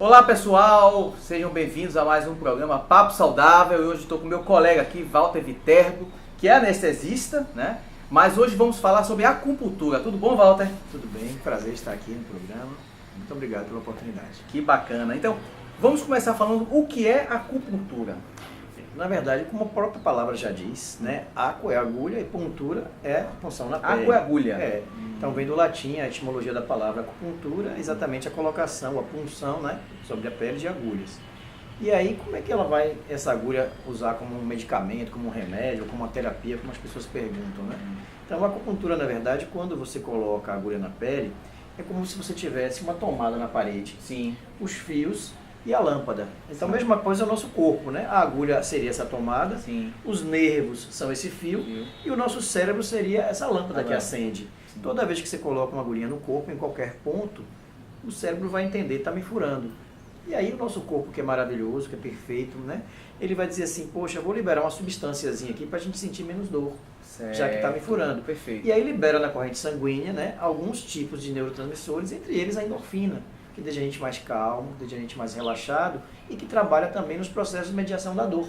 Olá pessoal, sejam bem-vindos a mais um programa Papo Saudável. E hoje estou com meu colega aqui, Walter Viterbo, que é anestesista, né? Mas hoje vamos falar sobre acupuntura. Tudo bom, Walter? Tudo bem, prazer estar aqui no programa. Muito obrigado pela oportunidade. Que bacana. Então, vamos começar falando o que é acupuntura. Na verdade, como a própria palavra já diz, né? Acu é agulha e puntura é punção na pele. Acu é agulha. É. Então vem do latim a etimologia da palavra acupuntura, exatamente a colocação, a punção, né? Sobre a pele de agulhas. E aí, como é que ela vai, essa agulha, usar como um medicamento, como um remédio, como uma terapia, como as pessoas perguntam, né? Então a acupuntura, na verdade, quando você coloca a agulha na pele, é como se você tivesse uma tomada na parede. Sim. Os fios e a lâmpada. Então, a Sim. mesma coisa é o nosso corpo, né? A agulha seria essa tomada, Sim. os nervos são esse fio e o nosso cérebro seria essa lâmpada que acende. Sim. Toda vez que você coloca uma agulhinha no corpo, em qualquer ponto, o cérebro vai entender, está me furando. E aí o nosso corpo, que é maravilhoso, que é perfeito, né? Ele vai dizer assim, poxa, eu vou liberar uma substânciazinha aqui para a gente sentir menos dor, já que está me furando. Perfeito. E aí libera na corrente sanguínea, né, alguns tipos de neurotransmissores, entre eles a endorfina, que deixa a gente mais calmo, deixa a gente mais relaxado e que trabalha também nos processos de mediação da dor.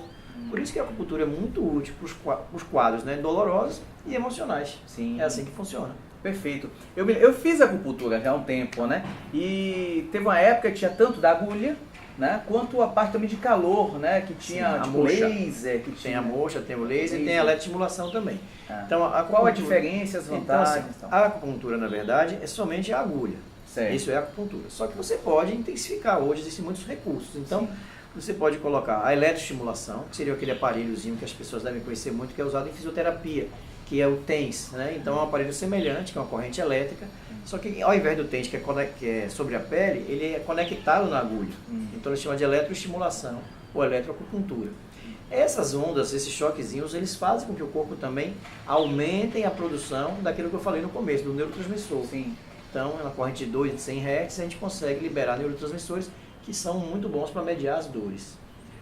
Por isso que a acupuntura é muito útil para os quadros, né, dolorosos e emocionais. Sim. É assim que funciona. Perfeito. Eu fiz acupuntura já há um tempo, né? E teve uma época que tinha tanto da agulha, né? Quanto a parte também de calor, né? Que tinha Sim, a tipo, moxa. laser. Que Tem tinha a moxa, tem o laser e tem a eletroestimulação também. Ah. Então, Qual a diferença, as Então, vantagens? assim, a acupuntura, na verdade, é somente a agulha. Certo. Isso é acupuntura. Só que você pode intensificar. Hoje existem muitos recursos. Então, Sim. você pode colocar a eletroestimulação, que seria aquele aparelhozinho que as pessoas devem conhecer muito, que é usado em fisioterapia, que é o TENS, né? Então é um aparelho semelhante, que é uma corrente elétrica, só que ao invés do TENS, que é sobre a pele, ele é conectado na agulha. Então ele chama de eletroestimulação ou eletroacupuntura. Essas ondas, esses choquezinhos, eles fazem com que o corpo também aumentem a produção daquilo que eu falei no começo, do neurotransmissor. Sim. Então, na corrente de 2 de 100 Hz, a gente consegue liberar neurotransmissores que são muito bons para mediar as dores.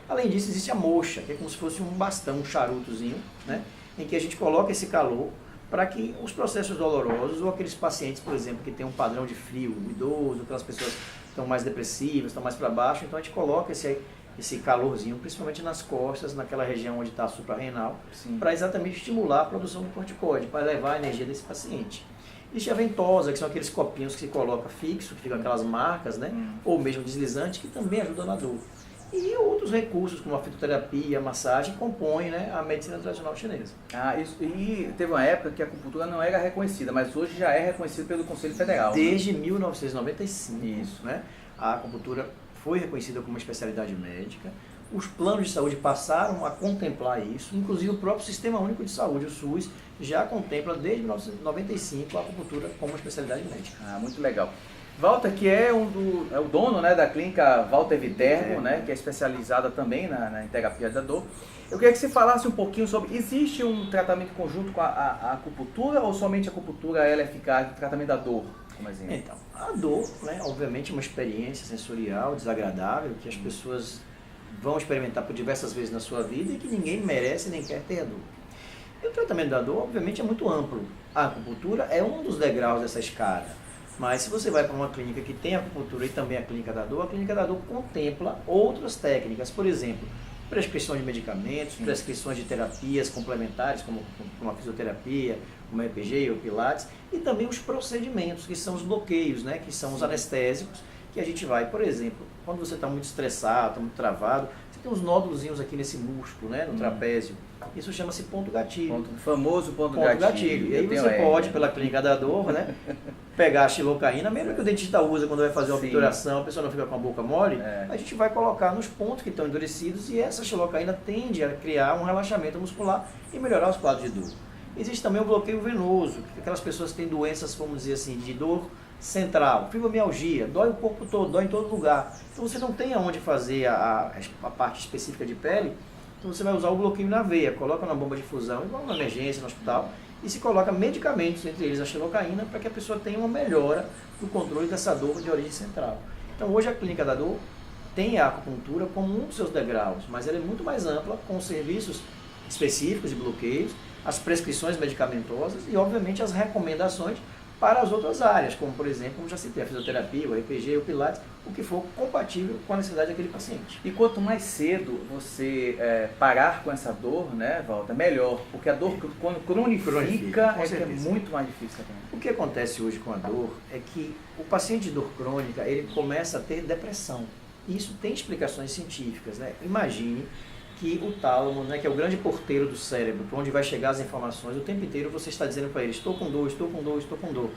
Além disso, existe a moxa, que é como se fosse um bastão, um charutozinho, né? Em que a gente coloca esse calor para que os processos dolorosos, ou aqueles pacientes, por exemplo, que têm um padrão de frio, idoso, aquelas pessoas que estão mais depressivas, estão mais para baixo, então a gente coloca esse calorzinho, principalmente nas costas, naquela região onde está a suprarrenal, para exatamente estimular a produção do corticoide, para levar a energia desse paciente. Existe a ventosa, que são aqueles copinhos que se coloca fixo, que ficam aquelas marcas, né? Ou mesmo deslizante, que também ajudam na dor. E outros recursos, como a fitoterapia, a massagem, compõem, né, a medicina tradicional chinesa. Isso, e teve uma época que a acupuntura não era reconhecida, mas hoje já é reconhecida pelo Conselho Federal. Desde 1995, Isso. né, a acupuntura foi reconhecida como uma especialidade médica. Os planos de saúde passaram a contemplar isso, inclusive o próprio Sistema Único de Saúde, o SUS, já contempla desde 1995 a acupuntura como uma especialidade médica. Muito legal. Walter, que é o dono, né, da clínica Walter Viterbo, né, que é especializada também em terapia da dor. Eu queria que você falasse um pouquinho sobre, existe um tratamento conjunto com a acupuntura ou somente a acupuntura ela é eficaz no tratamento da dor, como exemplo? Então, a dor, né, obviamente é uma experiência sensorial desagradável que as pessoas vão experimentar por diversas vezes na sua vida e que ninguém merece nem quer ter a dor. E o tratamento da dor, obviamente, é muito amplo. A acupuntura é um dos degraus dessa escada. Mas se você vai para uma clínica que tem acupuntura e também a clínica da dor contempla outras técnicas. Por exemplo, prescrição de medicamentos, prescrições de terapias complementares, como a fisioterapia, como a EPG ou Pilates, e também os procedimentos, que são os bloqueios, né, que são os anestésicos, que a gente vai, por exemplo, quando você está muito estressado, está muito travado, você tem uns nódulozinhos aqui nesse músculo, né, no trapézio. Isso chama-se ponto gatilho. Famoso ponto gatilho. E aí você pode, pela clínica da dor, né, pegar a xilocaína, mesmo que o dentista usa quando vai fazer uma obturação, a pessoa não fica com a boca mole, a gente vai colocar nos pontos que estão endurecidos e essa xilocaína tende a criar um relaxamento muscular e melhorar os quadros de dor. Existe também o bloqueio venoso, aquelas pessoas que têm doenças, vamos dizer assim, de dor central, fibromialgia, dói o corpo todo, dói em todo lugar. Então você não tem aonde fazer a parte específica de pele, então você vai usar o bloqueio na veia, coloca na bomba de fusão, igual na emergência, no hospital, e se coloca medicamentos, entre eles a xilocaína, para que a pessoa tenha uma melhora do controle dessa dor de origem central. Então hoje a clínica da dor tem a acupuntura como um dos seus degraus, mas ela é muito mais ampla, com serviços específicos de bloqueios, as prescrições medicamentosas e obviamente as recomendações para as outras áreas, como por exemplo, como já citei, a fisioterapia, o RPG, o pilates, o que for compatível com a necessidade daquele paciente. E quanto mais cedo você parar com essa dor, né, Walter, melhor, porque a dor quando cronifica é muito mais difícil também. O que acontece hoje com a dor é que o paciente de dor crônica, ele começa a ter depressão. Isso tem explicações científicas, né? Imagine que o tálamo, né, que é o grande porteiro do cérebro, para onde vai chegar as informações, o tempo inteiro você está dizendo para ele, estou com dor, estou com dor, estou com dor.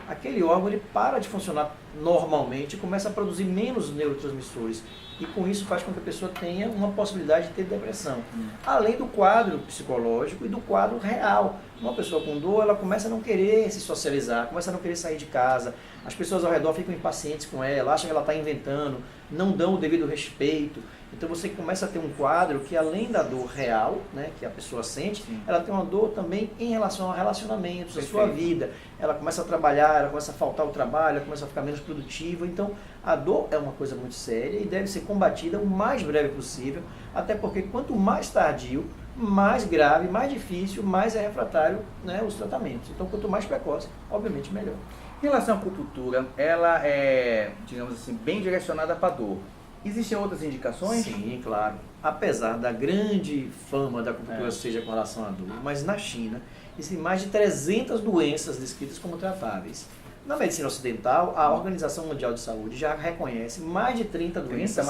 Aquele órgão ele para de funcionar normalmente e começa a produzir menos neurotransmissores. E com isso faz com que a pessoa tenha uma possibilidade de ter depressão. Além do quadro psicológico e do quadro real. Uma pessoa com dor, ela começa a não querer se socializar, começa a não querer sair de casa. As pessoas ao redor ficam impacientes com ela, acham que ela está inventando, não dão o devido respeito. Então você começa a ter um quadro que além da dor real, né, que a pessoa sente, ela tem uma dor também em relação a relacionamentos, a sua vida. Ela começa a trabalhar, ela começa a faltar ao trabalho, ela começa a ficar menos produtiva. Então a dor é uma coisa muito séria e deve ser combatida o mais breve possível, até porque quanto mais tardio, mais grave, mais difícil, mais é refratário, né, os tratamentos. Então quanto mais precoce, obviamente melhor. Em relação à acupuntura, ela é, digamos assim, bem direcionada para a dor. Existem outras indicações? Sim, claro. Apesar da grande fama da acupuntura seja com relação à dor, mas na China existem mais de 300 doenças descritas como tratáveis. Na medicina ocidental, a Organização Mundial de Saúde já reconhece mais de 30 doenças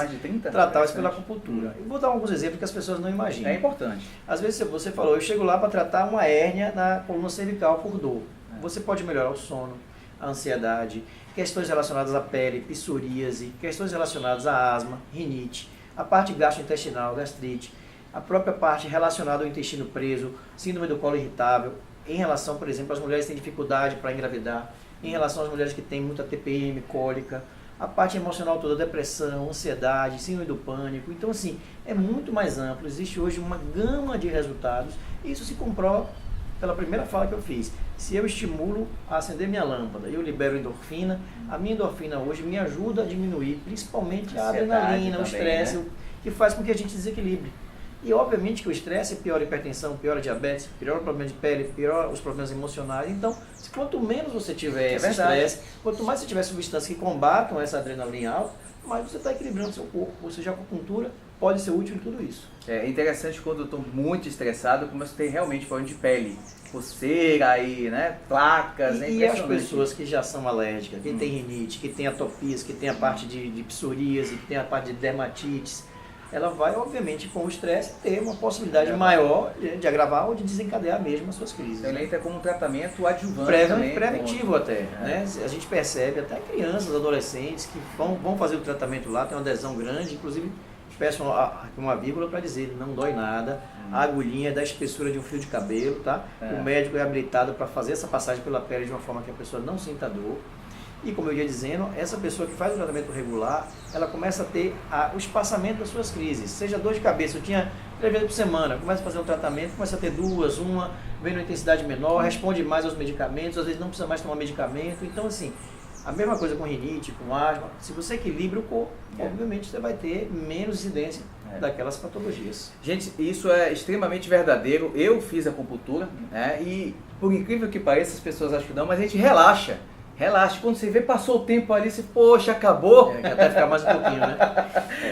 tratáveis pela acupuntura. Eu vou dar alguns exemplos que as pessoas não imaginam. É importante. Às vezes você falou, eu chego lá para tratar uma hérnia na coluna cervical por dor. Você pode melhorar o sono, a ansiedade, questões relacionadas à pele, psoríase, questões relacionadas à asma, rinite, a parte gastrointestinal, gastrite, a própria parte relacionada ao intestino preso, síndrome do colo irritável, em relação, por exemplo, às mulheres que têm dificuldade para engravidar, em relação às mulheres que têm muita TPM, cólica, a parte emocional toda, depressão, ansiedade, síndrome do pânico. Então, assim, é muito mais amplo, existe hoje uma gama de resultados, e isso se comprova pela primeira fala que eu fiz. Se eu estimulo a acender minha lâmpada, eu libero endorfina, a minha endorfina hoje me ajuda a diminuir, principalmente a adrenalina, o estresse, né? Que faz com que a gente desequilibre. E obviamente que o estresse piora a hipertensão, piora a diabetes, piora o problema de pele, piora os problemas emocionais. Então, quanto menos você tiver esse estresse, quanto mais você tiver substâncias que combatam essa adrenalina alta, mais você está equilibrando o seu corpo. Ou seja, a acupuntura pode ser útil em tudo isso. É interessante quando eu estou muito estressado, eu começo a ter realmente problema de pele. Coceira aí, né? Placas, e as pessoas que já são alérgicas, que tem rinite, que tem atopias, que tem a parte de psoríase, que tem a parte de dermatites, ela vai, obviamente, com o estresse, ter uma possibilidade maior de agravar ou de desencadear mesmo as suas crises. Então ele entra como um tratamento adjuvante preventivo até. Né? A gente percebe até crianças, adolescentes que vão fazer o tratamento lá, tem uma adesão grande, inclusive peço uma vírgula para dizer, não dói nada, a agulhinha é da espessura de um fio de cabelo, tá? O médico é habilitado para fazer essa passagem pela pele de uma forma que a pessoa não sinta dor. E como eu ia dizendo, essa pessoa que faz o tratamento regular, ela começa a ter o espaçamento das suas crises. Seja dor de cabeça, eu tinha 3 vezes por semana, começa a fazer um tratamento, começa a ter 2, uma, vem numa intensidade menor, responde mais aos medicamentos, às vezes não precisa mais tomar medicamento. Então assim, a mesma coisa com rinite, com asma, se você equilibra o corpo, obviamente você vai ter menos incidência daquelas patologias. Gente, isso é extremamente verdadeiro. Eu fiz acupuntura, né? E por incrível que pareça, as pessoas acham que não, mas a gente relaxa. Relaxa, quando você vê, passou o tempo ali, você, poxa, acabou. Quer até ficar mais um pouquinho, né?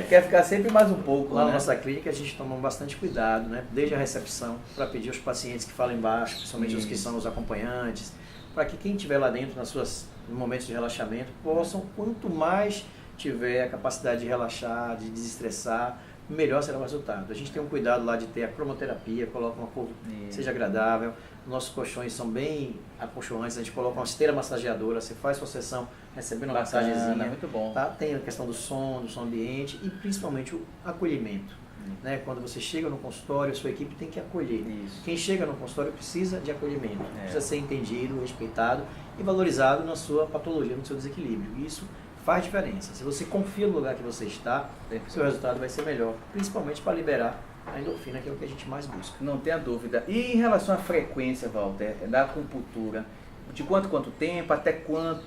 Quer ficar sempre mais um pouco. Lá né? na nossa clínica a gente toma bastante cuidado, né? Desde a recepção, para pedir aos pacientes que falem baixo, principalmente os que são os acompanhantes, para que quem estiver lá dentro nos momentos de relaxamento possam, quanto mais tiver a capacidade de relaxar, de desestressar, melhor será o resultado. A gente tem um cuidado lá de ter a cromoterapia, coloca uma cor que seja agradável, nossos colchões são bem aconchegantes, a gente coloca uma esteira massageadora, você faz sua sessão recebendo uma massagenzinha, muito bom. Tá? Tem a questão do som ambiente e principalmente o acolhimento. Né? Quando você chega no consultório, a sua equipe tem que acolher. Isso. Quem chega no consultório precisa de acolhimento, precisa ser entendido, respeitado e valorizado na sua patologia, no seu desequilíbrio. Isso faz diferença. Se você confia no lugar que você está, seu resultado vai ser melhor, principalmente para liberar a endorfina, que é o que a gente mais busca. Não tenha dúvida. E em relação à frequência, Walter, da acupuntura, de quanto tempo, até quanto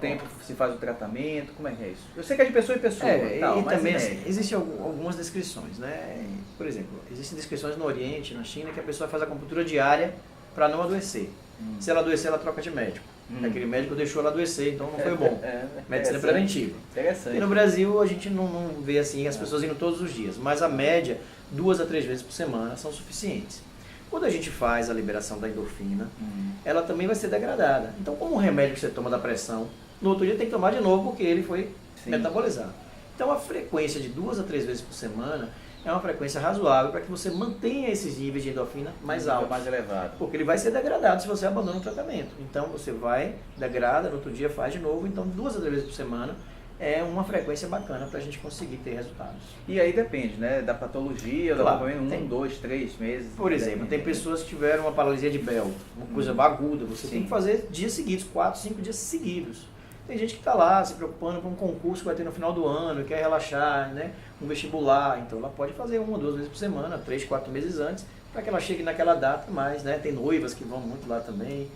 tempo se faz o tratamento, como é que é isso? Eu sei que é de pessoa em pessoa e tal, mas também existem algumas descrições, né? Por exemplo, existem descrições no Oriente, na China, que a pessoa faz acupuntura diária para não adoecer. Se ela adoecer, ela troca de médico. Aquele médico deixou ela adoecer, então não foi bom. Medicina preventiva. Interessante. E no Brasil a gente não vê assim as pessoas indo todos os dias, mas a média, 2 a 3 vezes por semana são suficientes. Quando a gente faz a liberação da endorfina, ela também vai ser degradada. Então, como o remédio que você toma da pressão, no outro dia tem que tomar de novo porque ele foi metabolizado. Então, a frequência de 2 a 3 vezes por semana é uma frequência razoável para que você mantenha esses níveis de endorfina mais altos. Mais elevado. Porque ele vai ser degradado se você abandona o tratamento. Então, você vai, degrada, no outro dia faz de novo. Então, 2 a 3 vezes por semana é uma frequência bacana para a gente conseguir ter resultados. E aí depende, né? Da patologia, claro, da 1, 2, 3 meses. Por exemplo, tem pessoas que tiveram uma paralisia de Bell, uma coisa aguda. Você tem que fazer dias seguidos, 4, 5 dias seguidos. Tem gente que está lá se preocupando com um concurso que vai ter no final do ano, quer relaxar, né? Um vestibular. Então ela pode fazer 1 ou 2 vezes por semana, 3, 4 meses antes, para que ela chegue naquela data mais, né? Tem noivas que vão muito lá também.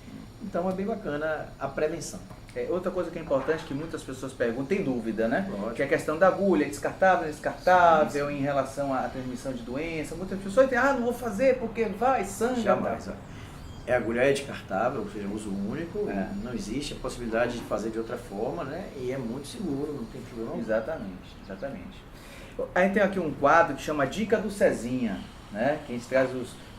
Então é bem bacana a prevenção. Outra coisa que é importante, que muitas pessoas perguntam, tem dúvida, né? Lógico. Que é a questão da agulha, descartável, descartável, em relação à transmissão de doença. Muitas pessoas dizem, não vou fazer porque vai, sangue. Jamais. A agulha é descartável, ou seja, uso único, não existe a possibilidade de fazer de outra forma, né? E é muito seguro, não tem problema. Exatamente. A gente tem aqui um quadro que chama Dica do Cezinha, né? Que a gente traz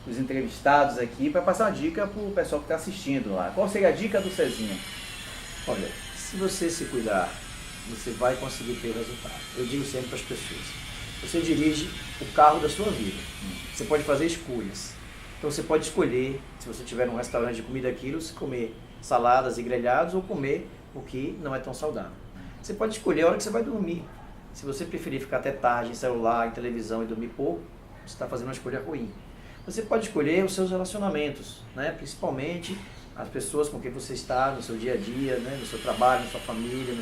os entrevistados aqui para passar uma dica para o pessoal que está assistindo lá. Qual seria a dica do Cezinha? Olha, se você se cuidar, você vai conseguir ter resultado. Eu digo sempre para as pessoas, você dirige o carro da sua vida. Você pode fazer escolhas. Então você pode escolher, se você tiver um restaurante de comida quilos, comer saladas e grelhados ou comer o que não é tão saudável. Você pode escolher a hora que você vai dormir. Se você preferir ficar até tarde em celular, em televisão e dormir pouco, você está fazendo uma escolha ruim. Você pode escolher os seus relacionamentos, né? Principalmente as pessoas com quem você está no seu dia a dia, né? No seu trabalho, na sua família,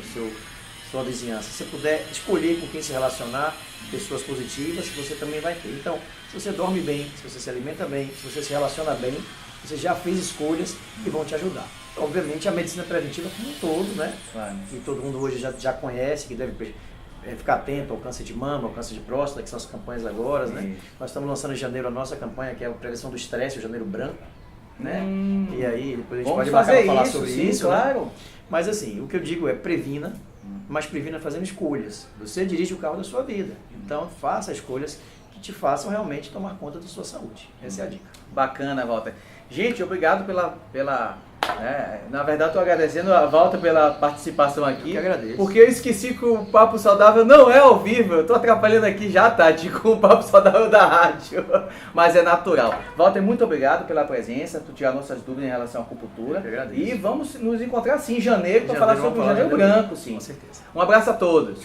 sua vizinhança. Se você puder escolher com quem se relacionar, pessoas positivas, você também vai ter. Então, se você dorme bem, se você se alimenta bem, se você se relaciona bem, você já fez escolhas que vão te ajudar. Obviamente, a medicina preventiva como um todo, né? Claro. Que todo mundo hoje já conhece, que deve ficar atento ao câncer de mama, ao câncer de próstata, que são as campanhas agora, né? Nós estamos lançando em janeiro a nossa campanha, que é a prevenção do estresse, o Janeiro Branco, né? E aí, depois a gente pode marcar para falar sobre isso, claro. Né? Mas assim, o que eu digo é previna, mas previna fazendo escolhas. Você dirige o carro da sua vida, então faça escolhas que te façam realmente tomar conta da sua saúde. Essa é a dica. Bacana, Walter. Gente, obrigado na verdade, estou agradecendo a Walter pela participação aqui. Eu que agradeço. Porque eu esqueci que o Papo Saudável não é ao vivo. Eu estou atrapalhando aqui já, Tati, com o Papo Saudável da rádio. Mas é natural. Walter, muito obrigado pela presença, por tirar nossas dúvidas em relação à acupuntura. Eu que agradeço. E vamos nos encontrar sim em janeiro para falar sobre o Janeiro Branco, sim. Com certeza. Um abraço a todos.